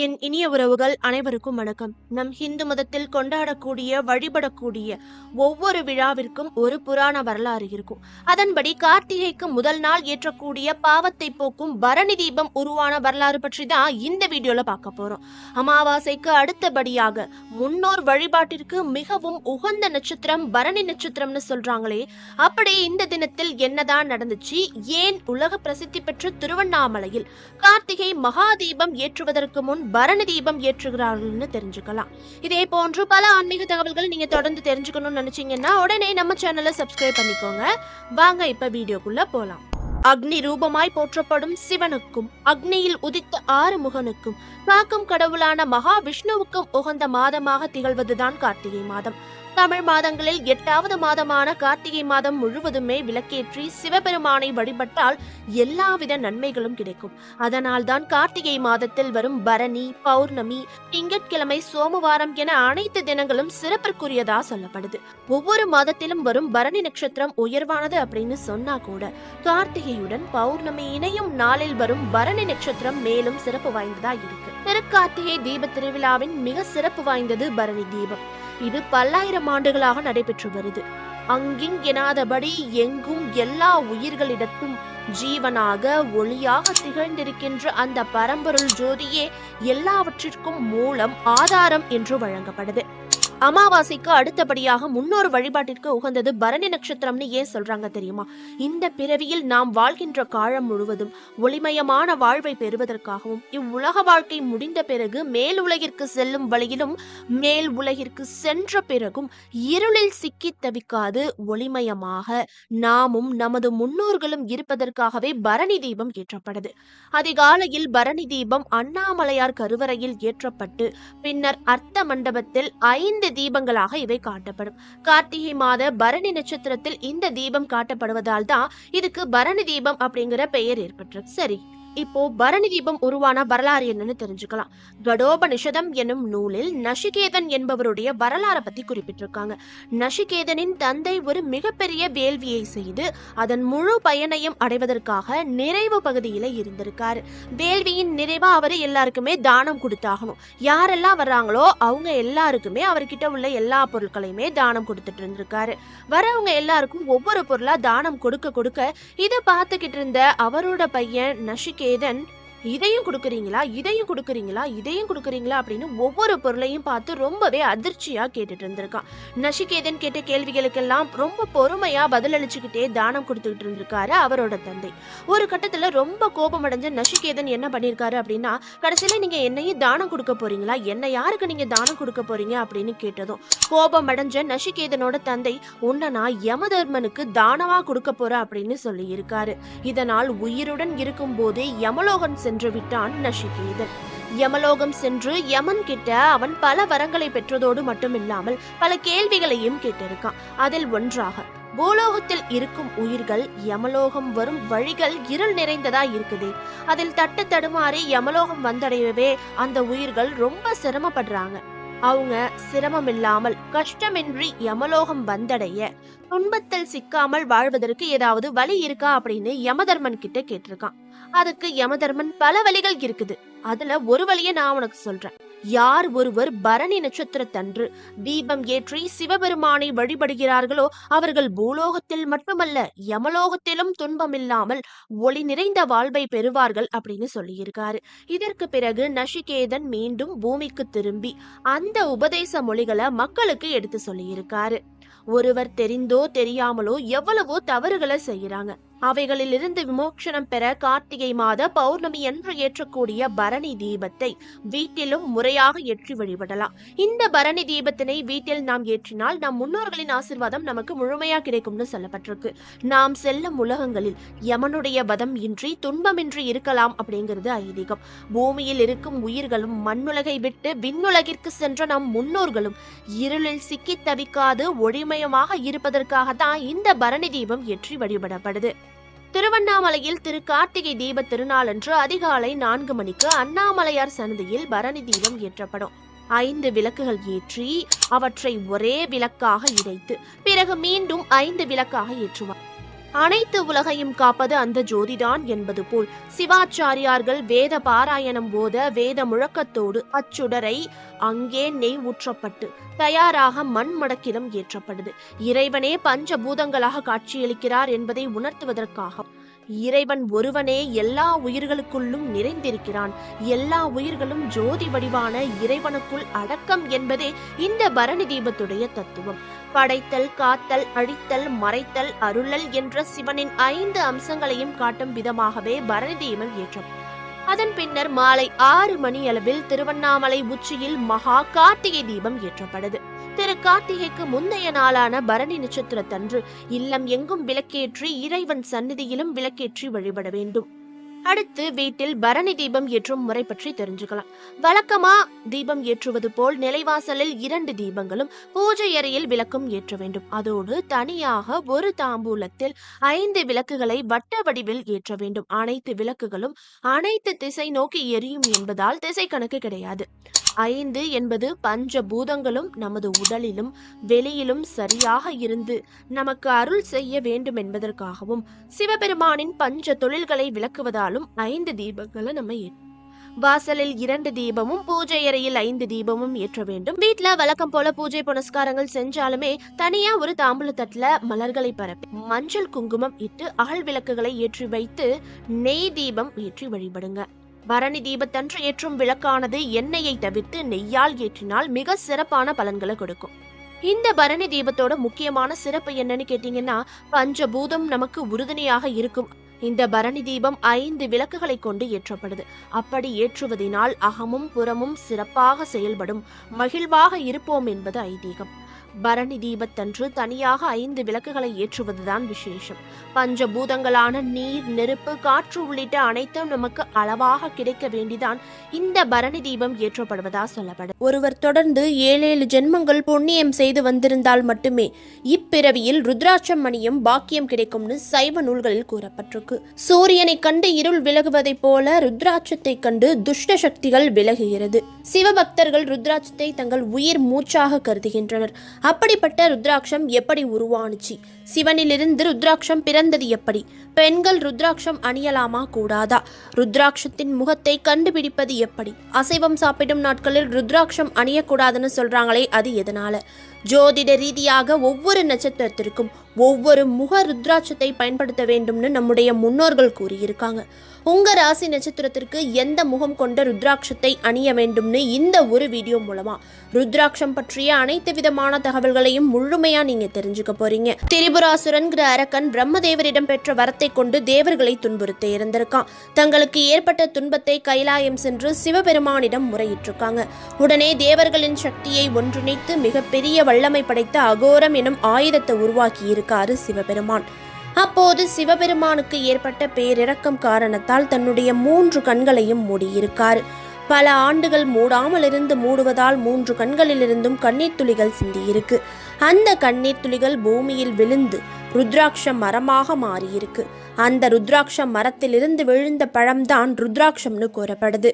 என் இனிய உறவுகள் அனைவருக்கும் வணக்கம். நம் ஹிந்து மதத்தில் கொண்டாடக்கூடிய வழிபடக்கூடிய ஒவ்வொரு விழாவிற்கும் ஒரு புராண வரலாறு இருக்கும். அதன்படி கார்த்திகைக்கு முதல் நாள் ஏற்றக்கூடிய பாவத்தை போக்கும் பரணி தீபம் உருவான வரலாறு பற்றி தான் இந்த வீடியோல பார்க்க போறோம். அமாவாசைக்கு அடுத்தபடியாக முன்னோர் வழிபாட்டிற்கு மிகவும் உகந்த நட்சத்திரம் பரணி நட்சத்திரம்னு சொல்றாங்களே, அப்படி இந்த தினத்தில் என்னதான் நடந்துச்சு, ஏன் உலக பிரசித்தி பெற்ற திருவண்ணாமலையில் கார்த்திகை மகா தீபம் ஏற்றுவதற்கு முன் பரணி தீபம் ஏற்றுகிறார்கள்னு தெரிஞ்சுக்கலாம். இதே போன்று பல ஆன்மீக தகவல்கள் நீங்க தொடர்ந்து தெரிஞ்சுக்கணும்னு நினைச்சீங்கன்னா உடனே நம்ம சேனலை சப்ஸ்கிரைப் பண்ணிக்கோங்க. வாங்க இப்ப வீடியோக்குள்ள போலாம். அக்னி ரூபமாய் போற்றப்படும் சிவனுக்கும் அக்னியில் உதித்த ஆறுமுகனுக்கும் காக்கும் கடவுளான மகா விஷ்ணுவுக்கும் உகந்த மாதமாக திகழ்வதுதான் கார்த்திகை மாதம். தமிழ் மாதங்களில் 8வது மாதமான கார்த்திகை மாதம் முழுவதுமே விளக்கேற்றி சிவபெருமானை வழிபட்டால் எல்லாவித நன்மைகளும் கிடைக்கும். அதனால் தான் கார்த்திகை மாதத்தில் வரும் பரணி, பௌர்ணமி, திங்கட்கிழமை, சோமவாரம் என அனைத்து தினங்களும் சிறப்பிற்குரியதா சொல்லப்படுது. ஒவ்வொரு மாதத்திலும் வரும் பரணி நட்சத்திரம் உயர்வானது அப்படின்னு சொன்னா கூட கார்த்திகையுடன் பௌர்ணமி இணையும் நாளில் வரும் பரணி நட்சத்திரம் மேலும் சிறப்பு வாய்ந்ததா இருக்கு. திருக்கார்த்திகை தீப திருவிழாவின் மிக சிறப்பு வாய்ந்தது பரணி தீபம். இது பல்லாயிரம் ஆண்டுகளாக நடைபெற்று வருது. அங்கிங் எனாதபடி எங்கும் எல்லா உயிர்களிடத்தும் ஜீவனாக ஒளியாக திகழ்ந்திருக்கின்ற அந்த பரம்பொருள் ஜோதியே எல்லாவற்றிற்கும் மூலம் ஆதாரம் என்று வழங்கப்படுது. அமாவாசைக்கு அடுத்தபடியாக முன்னோர் வழிபாட்டிற்கு உகந்தது பரணி நட்சத்திரம்னு ஏன் சொல்றாங்க தெரியுமா? இந்த பிறவியில் நாம் வாழ்கின்ற காலம் முழுவதும் ஒளிமயமான வாழ்வை பெறுவதற்காகவும் இவ்வுலக வாழ்க்கை முடிந்த பிறகு மேல் உலகிற்கு செல்லும் வழியிலும் மேல் உலகிற்கு சென்ற பிறகும் இருளில் சிக்கி தவிக்காது ஒளிமயமாக நாமும் நமது முன்னோர்களும் இருப்பதற்காகவே பரணி தீபம் ஏற்றப்படுது. அதிகாலையில் பரணி தீபம் அண்ணாமலையார் கருவறையில் ஏற்றப்பட்டு பின்னர் அர்த்த மண்டபத்தில் 5 தீபங்களாக இவை காட்டப்படும். கார்த்திகை மாத பரணி நட்சத்திரத்தில் இந்த தீபம் காட்டப்படுவதால் தான் இதுக்கு பரணி தீபம் அப்படிங்கிற பெயர் ஏற்பட்டிருக்கு. சரி, இப்போ பரணி தீபம் உருவான வரலாறு என்னன்னு தெரிஞ்சுக்கலாம். கடோபனிஷதம் என்னும் நூலில் நசிகேதன் என்பவருடைய வரலாறை பத்தி குறிப்பிட்டிருக்காங்க. நசிகேதனின் தந்தை ஒரு மிகப்பெரிய வேள்வியை செய்து அதன் முழு பயனையும் அடைவதற்காக நிறைவு பகுதியில இருந்திருக்காரு. வேள்வியின் நிறைவா அவரு எல்லாருக்குமே தானம் கொடுத்தாகணும். யாரெல்லாம் வர்றாங்களோ அவங்க எல்லாருக்குமே அவர்கிட்ட உள்ள எல்லா பொருட்களையுமே தானம் கொடுத்துட்டு இருந்திருக்காரு. வரவங்க எல்லாருக்கும் ஒவ்வொரு பொருளா தானம் கொடுக்க இதை பார்த்துக்கிட்டு இருந்த அவரோட பையன் நசிகேதன் இதையும் கொடுக்குறீங்களா, இதையும் கொடுக்குறீங்களா, இதையும் கொடுக்குறீங்களா அப்படின்னு ஒவ்வொரு பொருளையும் பார்த்து ரொம்பவே அதிர்ச்சியா கேட்டுட்டு இருந்திருக்கான். நசிகேதன் கேட்ட கேள்விகளுக்கெல்லாம் ரொம்ப பொறுமையா பதிலளிச்சுக்கிட்டே தானம் கொடுத்துக்கிட்டு இருந்திருக்காரு அவரோட தந்தை. ஒரு கட்டத்துல ரொம்ப கோபம் அடைஞ்ச நசிகேதன் என்ன பண்ணிருக்காரு அப்படின்னா, கடைசியில நீங்க என்னையும் தானம் கொடுக்க போறீங்களா, என்ன யாருக்கு நீங்க தானம் கொடுக்க போறீங்க அப்படின்னு கேட்டதும் கோபம் அடைஞ்ச நசிகேதனோட தந்தை, உன்னை நான் யமதர்மனுக்கு தானமா கொடுக்க போற அப்படின்னு சொல்லி இருக்காரு. இதனால் உயிருடன் இருக்கும் போதே யமலோகன் சென்று விட்டான் நசிகேதன். யமலோகம் சென்று யமன் கிட்ட அவன் பல வரங்களை பெற்றதோடு மட்டுமில்லாமல் பல கேள்விகளையும் கேட்டிருக்கான். அதில் ஒன்றாக, பூலோகத்தில் இருக்கும் உயிர்கள் யமலோகம் வரும் வழிகள் இருள் நிறைந்ததா இருக்குதே, அதில் தட்டு தடுமாறி யமலோகம் வந்தடையவே அந்த உயிர்கள் ரொம்ப சிரமப்படுறாங்க. அவங்க சிரமம் இல்லாமல் கஷ்டமின்றி யமலோகம் வந்தடைய துன்பத்தில் சிக்காமல் வாழ்வதற்கு ஏதாவது வழி இருக்கா அப்படின்னு யமதர்மன் கிட்ட கேட்டிருக்கான். அதுக்கு யமதர்மன், பல வழிகள் இருக்குது, அதுல ஒரு வழியை நான் உனக்கு சொல்றேன். யார் ஒருவர் பரணி நட்சத்திரத்தன்று தீபம் ஏற்றி சிவபெருமானை வழிபடுகிறார்களோ அவர்கள் பூலோகத்தில் மட்டுமல்ல யமலோகத்திலும் துன்பம் இல்லாமல் ஒளி நிறைந்த வாழ்வை பெறுவார்கள் அப்படின்னு சொல்லியிருக்காரு. இதற்கு பிறகு நசிகேதன் மீண்டும் பூமிக்கு திரும்பி அந்த உபதேச மொழிகளை மக்களுக்கு எடுத்து சொல்லியிருக்காரு. ஒருவர் தெரிந்தோ தெரியாமலோ எவ்வளவோ தவறுகளை செய்யறாங்க. அவைகளிலிருந்து விமோசனம் பெற கார்த்திகை மாத பௌர்ணமி என்று ஏற்றக்கூடிய பரணி தீபத்தை வீட்டிலும் முறையாக ஏற்றி வழிபடலாம். இந்த பரணி தீபத்தினை வீட்டில் நாம் ஏற்றினால் நம் முன்னோர்களின் ஆசீர்வாதம் நமக்கு முழுமையா கிடைக்கும்னு சொல்லப்பட்டிருக்கு. நாம் செல்லும் உலகங்களில் யமனுடைய வதம் இன்றி துன்பமின்றி இருக்கலாம் அப்படிங்கிறது ஐதீகம். பூமியில் இருக்கும் உயிர்களும் மண்ணுலகை விட்டு விண்ணுலகிற்கு சென்ற நம் முன்னோர்களும் இருளில் சிக்கி தவிக்காது ஒளிமயமாக இருப்பதற்காக தான் இந்த பரணி தீபம் ஏற்றி வழிபடப்படுது. திருவண்ணாமலையில் திரு கார்த்திகை தீப திருநாளன்று அதிகாலை 4 மணிக்கு அண்ணாமலையார் சன்னதியில் பரணி தீபம் ஏற்றப்படும். 5 விளக்குகள் ஏற்றி அவற்றை ஒரே விளக்காக இணைத்து பிறகு மீண்டும் 5 விளக்காக ஏற்றுவார். அனைத்து உலகையும் காப்பது அந்த ஜோதிதான் என்பது போல் சிவாச்சாரியார்கள் வேத பாராயணம் போத வேத முழக்கத்தோடு அச்சுடரை அங்கே நெய் ஊற்றப்பட்டு தயாராக மண் மடக்கிலும் ஏற்றப்படுது. இறைவனே பஞ்சபூதங்களாக காட்சியளிக்கிறார் என்பதை உணர்த்துவதற்காக இறைவன் ஒருவனே எல்லா உயிர்களுக்குள்ளும் நிறைந்திருக்கிறான், எல்லா உயிர்களும் ஜோதி வடிவான இறைவனுக்குள் அடக்கம் என்பதே இந்த பரணி தீபத்துடைய தத்துவம். படைத்தல், காத்தல், அழித்தல், மறைத்தல், அருளல் என்ற சிவனின் 5 அம்சங்களையும் காட்டும் விதமாகவே பரணி தீபம் ஏற்றம். அதன் பின்னர் மாலை 6 மணி அளவில் திருவண்ணாமலை உச்சியில் மகா கார்த்திகை தீபம் ஏற்றப்படுது. திரு கார்த்திகைக்கு முந்தைய நாளான பரணி நட்சத்திரத்தன்று இல்லம் எங்கும் விளக்கேற்றி இறைவன் சந்நிதியிலும் விளக்கேற்றி வழிபட வேண்டும். அடுத்து வீட்டில் பரணி தீபம் ஏற்றும் முறை பற்றி தெரிஞ்சுக்கலாம். வழக்கமா தீபம் ஏற்றுவது போல் நிலைவாசலில் 2 தீபங்களும் பூஜை அறையில் விளக்கும் ஏற்ற வேண்டும். அதோடு தனியாக ஒரு தாம்பூலத்தில் 5 விளக்குகளை வட்ட வடிவில் ஏற்ற வேண்டும். அனைத்து விளக்குகளும் அனைத்து திசை நோக்கி எரியும் என்பதால் திசை கணக்கு கிடையாது. 5 என்பது பஞ்ச பூதங்களும் நமது உடலிலும் வெளியிலும் சரியாக இருந்து நமக்கு அருள் செய்ய வேண்டும் என்பதற்காகவும் சிவபெருமானின் பஞ்ச தொழில்களை விளக்குவதாலும் 5 தீபங்களை நம்ம வாசலில் 2 தீபமும் பூஜை அறையில் 5 தீபமும் ஏற்ற வேண்டும். வீட்டுல வழக்கம் போல பூஜை புனஸ்காரங்கள் செஞ்சாலுமே தனியா ஒரு தாம்பூல தட்டுல மலர்களை பரப்பி மஞ்சள் குங்குமம் இட்டு அகல் விளக்குகளை ஏற்றி வைத்து நெய் தீபம் ஏற்றி வழிபடுங்க. பரணி தீபத்தன்று ஏற்றும் விளக்கானது எண்ணெயை தவிர்த்து நெய்யால் ஏற்றினால் மிக சிறப்பான பலன்களை கொடுக்கும். இந்த பரணி தீபத்தோட முக்கியமான சிறப்பு என்னன்னு கேட்டீங்கன்னா, பஞ்சபூதம் நமக்கு உறுதுணையாக இருக்கும். இந்த பரணி தீபம் 5 விளக்குகளை கொண்டு ஏற்றப்படுது. அப்படி ஏற்றுவதனால் அகமும் புறமும் சிறப்பாக செயல்படும், மகிழ்வாக இருப்போம் என்பது ஐதீகம். பரணி தீபத்தன்று தனியாக 5 விளக்குகளை ஏற்றுவதுதான் விசேஷம். பஞ்சபூதங்களான நீர், நெருப்பு, காற்று உள்ளிட்ட அனைத்தும் நமக்கு அளவாக கிடைக்க வேண்டிதான் இந்த பரணி தீபம் ஏற்றப்படுவதா சொல்லப்படும். ஒருவர் தொடர்ந்து 7 ஜென்மங்கள் புண்ணியம் செய்து வந்திருந்தால் மட்டுமே இப்பிறவியில் ருத்ராட்சம் மணியும் பாக்கியம் கிடைக்கும்னு சைவ நூல்களில் கூறப்பட்டிருக்கு. சூரியனை கண்டு இருள் விலகுவதைப் போல ருத்ராட்சத்தை கண்டு துஷ்ட சக்திகள் விலகுகிறது. சிவபக்தர்கள் ருத்ராட்சத்தை தங்கள் உயிர் மூச்சாக கருதுகின்றனர். அப்படிப்பட்ட ருத்ராட்சம் எப்படி உருவானுச்சு? சிவனிலிருந்து ருத்ராட்சம் பிறந்தது எப்படி? பெண்கள் ருத்ராட்சம் அணியலாமா கூடாதா? ருத்ராட்சத்தின் முகத்தை கண்டுபிடிப்பது எப்படி? அசைவம் சாப்பிடும் நாட்களில் ருத்ராட்சம் அணியக்கூடாதுன்னு சொல்றாங்களே, அது எதனால? ஜோதிட ரீதியாக ஒவ்வொரு நட்சத்திரத்திற்கும் ஒவ்வொரு முக ருத்ராட்சத்தை பயன்படுத்த வேண்டும்னு நம்முடைய முன்னோர்கள் கூறியிருக்காங்க. உங்க ராசி நட்சத்திரத்திற்கு எந்த முகம் கொண்ட ருத்ராட்சத்தை அணிய வேண்டும்னு இந்த ஒரு வீடியோ மூலமா ருத்ராட்சம் பற்றிய அனைத்து விதமான தகவல்களையும் முழுமையா நீங்க தெரிஞ்சுக்க போறீங்க. திரிபுராசுரன்கிற அரக்கன் பிரம்மதேவரிடம் பெற்ற வரத்தை கொண்டு தேவர்களை துன்புறுத்த இருந்திருக்கான். தங்களுக்கு ஏற்பட்ட துன்பத்தை கைலாயம் சென்று சிவபெருமானிடம் முறையிட்டிருக்காங்க. உடனே தேவர்களின் சக்தியை ஒன்றிணைத்து மிகப்பெரிய வல்லமை படைத்த அகோரம் எனும் ஆயுதத்தை உருவாக்கி இருக்காரு சிவபெருமான். அப்போது சிவபெருமானுக்கு ஏற்பட்ட பேரிரக்கம் காரணத்தால் தன்னுடைய 3 கண்களையும் மூடியிருக்காரு. பல ஆண்டுகள் மூடாமல் இருந்து மூடுவதால் 3 கண்களிலிருந்தும் கண்ணீர் துளிகள் சிந்தியிருக்கு. அந்த கண்ணீர் துளிகள் பூமியில் விழுந்து ருத்ராட்ச மரமாக மாறியிருக்கு. அந்த ருத்ராட்ச மரத்திலிருந்து விழுந்த பழம்தான் ருத்ராட்சம்னு கூறப்படுது.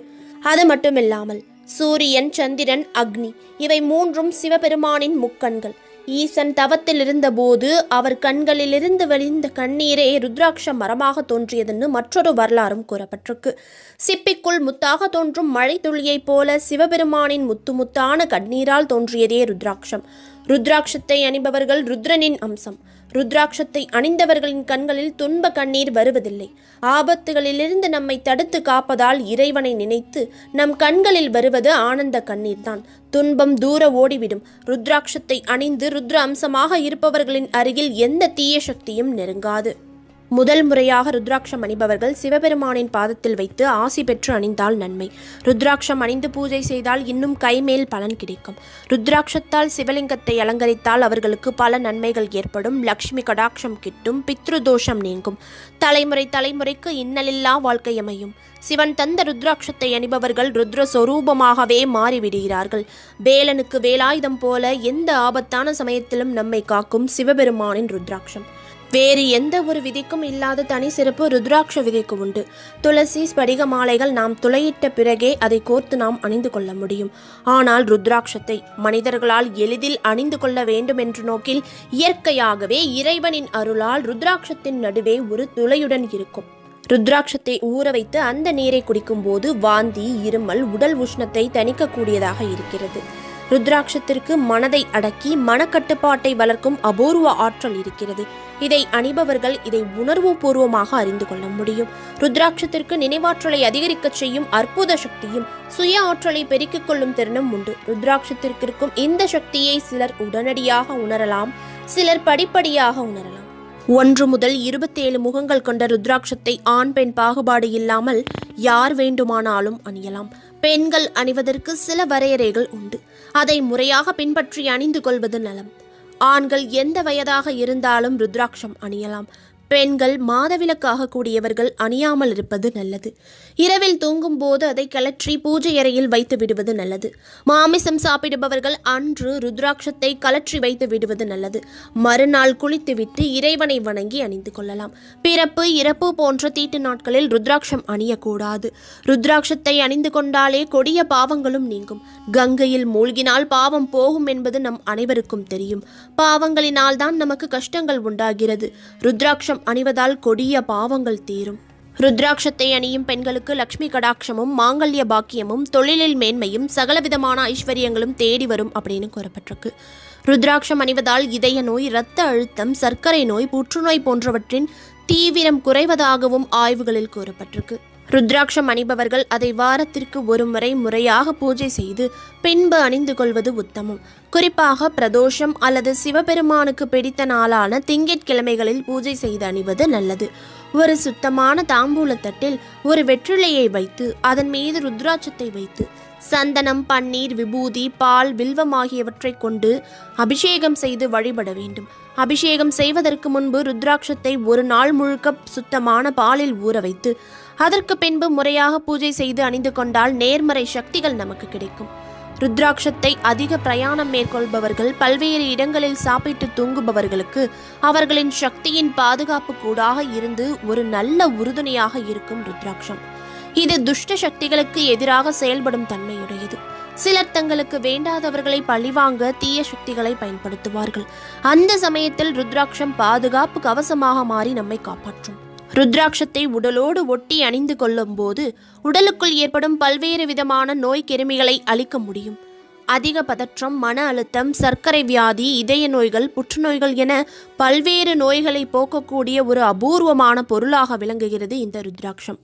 அது மட்டுமில்லாமல் சூரியன், சந்திரன், அக்னி இவை 3ம் சிவபெருமானின் முக்கண்கள். ஈசன் தவத்தில் இருந்தபோது அவர் கண்களிலிருந்து வழிந்த கண்ணீரே ருத்ராட்ச மரமாக தோன்றியதுன்னு மற்றொரு வரலாறும் கூறப்பட்டிருக்கு. சிப்பிக்குள் முத்தாக தோன்றும் மழை துளியைப் போல சிவபெருமானின் முத்து முத்தான கண்ணீரால் தோன்றியதே ருத்ராட்சம். ருத்ராட்சத்தை அணிபவர்கள் ருத்ரனின் அம்சம். ருத்ராட்சத்தை அணிந்தவர்களின் கண்களில் துன்ப கண்ணீர் வருவதில்லை. ஆபத்துகளிலிருந்து நம்மை தடுத்து காப்பதால் இறைவனை நினைத்து நம் கண்களில் வருவது ஆனந்த கண்ணீர் தான். துன்பம் தூர ஓடிவிடும். ருத்ராட்சத்தை அணிந்து ருத்ர அம்சமாக இருப்பவர்களின் அருகில் எந்த தீய சக்தியும் நெருங்காது. முதல் முறையாக ருத்ராட்சம் அணிபவர்கள் சிவபெருமானின் பாதத்தில் வைத்து ஆசி பெற்று அணிந்தால் நன்மை. ருத்ராட்சம் அணிந்து பூஜை செய்தால் இன்னும் கைமேல் பலன் கிடைக்கும். ருத்ராட்சத்தால் சிவலிங்கத்தை அலங்கரித்தால் அவர்களுக்கு பல நன்மைகள் ஏற்படும். லக்ஷ்மி கடாட்சம் கிட்டும். பித்ரு தோஷம் நீங்கும். தலைமுறை தலைமுறைக்கு இன்னலில்லா வாழ்க்கை அமையும். சிவன் தந்த ருத்ராட்சத்தை அணிபவர்கள் ருத்ர சொரூபமாகவே மாறிவிடுகிறார்கள். வேலனுக்கு வேலாயுதம் போல எந்த ஆபத்தான சமயத்திலும் நம்மை காக்கும் சிவபெருமானின் ருத்ராட்சம். வேறு எந்த ஒரு விதிக்கும் இல்லாத தனி சிறப்பு ருத்ராட்ச விதிக்கு உண்டு. துளசி ஸ்படிக மாலைகள் நாம் துளையிட்ட பிறகே அதை கோர்த்து நாம் அணிந்து கொள்ள முடியும். ஆனால் ருத்ராட்சத்தை மனிதர்களால் எளிதில் அணிந்து கொள்ள வேண்டும் என்ற நோக்கில் இயற்கையாகவே இறைவனின் அருளால் ருத்ராட்சத்தின் நடுவே ஒரு துளையுடன் இருக்கும். ருத்ராட்சத்தை ஊற வைத்து அந்த நீரை குடிக்கும் போது வாந்தி, இருமல், உடல் உஷ்ணத்தை தணிக்கக்கூடியதாக இருக்கிறது. ருத்ராட்சத்திற்கு மனதை அடக்கி மனக்கட்டுப்பாட்டை வளர்க்கும் அபூர்வ ஆற்றல் இருக்கிறது. இதை அணிபவர்கள் இதை உணர்வு பூர்வமாக அறிந்து கொள்ள முடியும். ருத்ராட்சத்திற்கு நினைவாற்றலை அதிகரிக்க செய்யும் அற்புத சக்தியும் சுய ஆற்றலை பெருக்கிக் கொள்ளும் திறனும் உண்டு. ருத்ராட்சத்திற்கு இருக்கும் இந்த சக்தியை சிலர் உடனடியாக உணரலாம், சிலர் படிப்படியாக உணரலாம். 1 முதல் 27 முகங்கள் கொண்ட ருத்ராட்சத்தை ஆண் பெண் பாகுபாடு இல்லாமல் யார் வேண்டுமானாலும் அணியலாம். பெண்கள் அணிவதற்கு சில வரையறைகள் உண்டு. அதை முறையாக பின்பற்றி அணிந்து கொள்வது நலம். ஆண்கள் எந்த வயதாக இருந்தாலும் ருத்ராட்சம் அணியலாம். பெண்கள் மாதவிலக்காக கூடியவர்கள் அணியாமல் இருப்பது நல்லது. இரவில் தூங்கும் போது அதை கலற்றி பூஜை அறையில் வைத்து விடுவது நல்லது. மாமிசம் சாப்பிடுபவர்கள் அன்று ருத்ராட்சத்தை கலற்றி வைத்து விடுவது நல்லது. மறுநாள் குளித்துவிட்டு இறைவனை வணங்கி அணிந்து கொள்ளலாம். பிறப்பு, இறப்பு போன்ற தீட்டு நாட்களில் ருத்ராட்சம் அணியக்கூடாது. ருத்ராட்சத்தை அணிந்து கொண்டாலே கொடிய பாவங்களும் நீங்கும். கங்கையில் மூழ்கினால் பாவம் போகும் என்பது நம் அனைவருக்கும் தெரியும். பாவங்களினால் தான் நமக்கு கஷ்டங்கள் உண்டாகிறது. ருத்ராட்சம் அணிவதால் கொடிய பாவங்கள் தீரும். ருத்ராட்சத்தை அணியும் பெண்களுக்கு லட்சுமி கடாட்சமும் மாங்கல்ய பாக்கியமும் தொழிலில் மேன்மையும் சகலவிதமான ஐஸ்வர்யங்களும் தேடி வரும் அப்படின்னு கூறப்பட்டிருக்கு. ருத்ராட்சம் அணிவதால் இதய நோய், இரத்த அழுத்தம், சர்க்கரை நோய், புற்றுநோய் போன்றவற்றின் தீவிரம் குறைவதாகவும் ஆய்வுகளில் கூறப்பட்டிருக்கு. ருத்ராட்சம் அணிபவர்கள் அதை வாரத்திற்கு ஒரு முறையாக பூஜை செய்து பின்பு அணிந்து கொள்வது உத்தமம். குறிப்பாக பிரதோஷம் அல்லது சிவபெருமானுக்கு பிடித்த நாளான திங்கட்கிழமைகளில் பூஜை செய்து அணிவது நல்லது. ஒரு சுத்தமான தாம்பூலத்தட்டில் ஒரு வெற்றிலையை வைத்து அதன் மீது ருத்ராட்சத்தை வைத்து சந்தனம், பன்னீர், விபூதி, பால், வில்வம் ஆகியவற்றை கொண்டு அபிஷேகம் செய்து வழிபட வேண்டும். அபிஷேகம் செய்வதற்கு முன்பு ருத்ராட்சத்தை ஒரு நாள் முழுக்க சுத்தமான பாலில் ஊற வைத்து அதற்கு பின்பு முறையாக பூஜை செய்து அணிந்து கொண்டால் நேர்மறை சக்திகள் நமக்கு கிடைக்கும். ருத்ராட்சத்தை அதிக பிரயாணம் மேற்கொள்பவர்கள், பல்வேறு இடங்களில் சாப்பிட்டு தூங்குபவர்களுக்கு அவர்களின் சக்தியின் பாதுகாப்பு கூடாக இருந்து ஒரு நல்ல உறுதுணையாக இருக்கும் ருத்ராட்சம். இது துஷ்ட சக்திகளுக்கு எதிராக செயல்படும் தன்மையுடையது. சிலர் தங்களுக்கு வேண்டாதவர்களை பழிவாங்க தீய சக்திகளை பயன்படுத்துவார்கள். அந்த சமயத்தில் ருத்ராட்சம் பாதுகாப்பு கவசமாக மாறி நம்மை காப்பாற்றும். ருத்ராட்சத்தை உடலோடு ஒட்டி அணிந்து கொள்ளும் போது உடலுக்குள் ஏற்படும் பல்வேறு விதமான நோய் கிருமிகளை அழிக்க முடியும். அதிக பதற்றம், மன அழுத்தம், சர்க்கரை வியாதி, இதய நோய்கள், புற்றுநோய்கள் என பல்வேறு நோய்களை போக்கக்கூடிய ஒரு அபூர்வமான பொருளாக விளங்குகிறது இந்த ருத்ராட்சம்.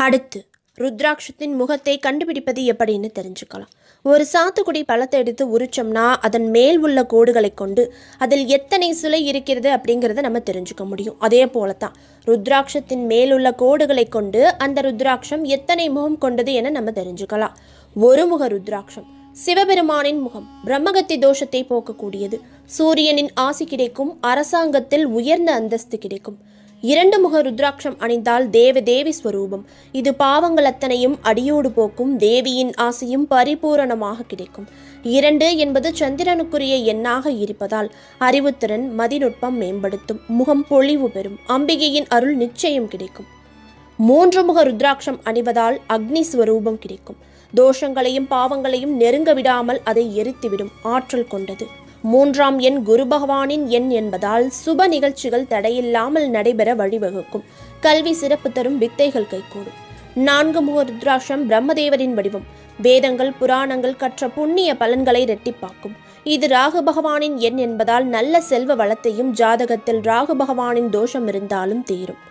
அடுத்து ருத்ராட்சத்தின் முகத்தை கண்டுபிடிப்பது எப்படின்னு தெரிஞ்சுக்கலாம். ஒரு சாத்துக்குடி பழத்தை எடுத்து உரிச்சோம்னா அதன் மேல் உள்ள கோடுகளை கொண்டு அதில் எத்தனை சுளை இருக்கிறது அப்படிங்கிறத நம்ம தெரிஞ்சுக்க முடியும். அதே போலத்தான் ருத்ராட்சத்தின் மேலுள்ள கோடுகளை கொண்டு அந்த ருத்ராட்சம் எத்தனை முகம் கொண்டது என நம்ம தெரிஞ்சுக்கலாம். ஒரு முக ருத்ராட்சம் சிவபெருமானின் முகம். பிரம்மகத்தி தோஷத்தை போக்கக்கூடியது. சூரியனின் ஆசி கிடைக்கும். அரசாங்கத்தில் உயர்ந்த அந்தஸ்து கிடைக்கும். 2 முக ருத்ராட்சம் அணிந்தால் தேவி ஸ்வரூபம். இது பாவங்கள் அத்தனையும் அடியோடு போக்கும். தேவியின் ஆசையும் பரிபூரணமாக கிடைக்கும். 2 என்பது சந்திரனுக்குரிய எண்ணாக இருப்பதால் அறிவுத்திறன், மதிநுட்பம் மேம்படுத்தும். முகம் பொலிவு பெறும். அம்பிகையின் அருள் நிச்சயம் கிடைக்கும். 3 முக ருத்ராட்சம் அணிவதால் அக்னி ஸ்வரூபம் கிடைக்கும். தோஷங்களையும் பாவங்களையும் நெருங்க விடாமல் அதை எரித்துவிடும் ஆற்றல் கொண்டது. 3ஆம் எண் குரு பகவானின் எண் என்பதால் சுப நிகழ்ச்சிகள் தடையில்லாமல் நடைபெற வழிவகுக்கும். கல்வி சிறப்பு தரும், வித்தைகள் கைகூடும். 4 முக ருத்ராட்சம் பிரம்மதேவரின் வடிவம். வேதங்கள், புராணங்கள் கற்ற புண்ணிய பலன்களை இரட்டிப்பாக்கும். இது ராகு பகவானின் எண் என்பதால் நல்ல செல்வ வளத்தையும், ஜாதகத்தில் ராகு பகவானின் தோஷம் இருந்தாலும் தீரும்.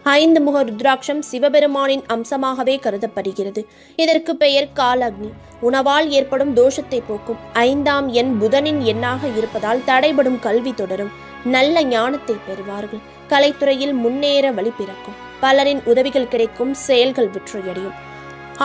5 முக ருத்ராட்சம் சிவபெருமானின் அம்சமாகவே கருதப்படுகிறது. இதற்கு பெயர் கால அக்னி. உணவால் ஏற்படும் தோஷத்தை போக்கும். 5ஆம் எண் புதனின் எண்ணாக இருப்பதால் தடைபடும் கல்வி தொடரும். நல்ல ஞானத்தை பெறுவார்கள். கலைத்துறையில் முன்னேற வழி பிறக்கும். பலரின் உதவிகள் கிடைக்கும். செயல்கள் வெற்றியடையும்.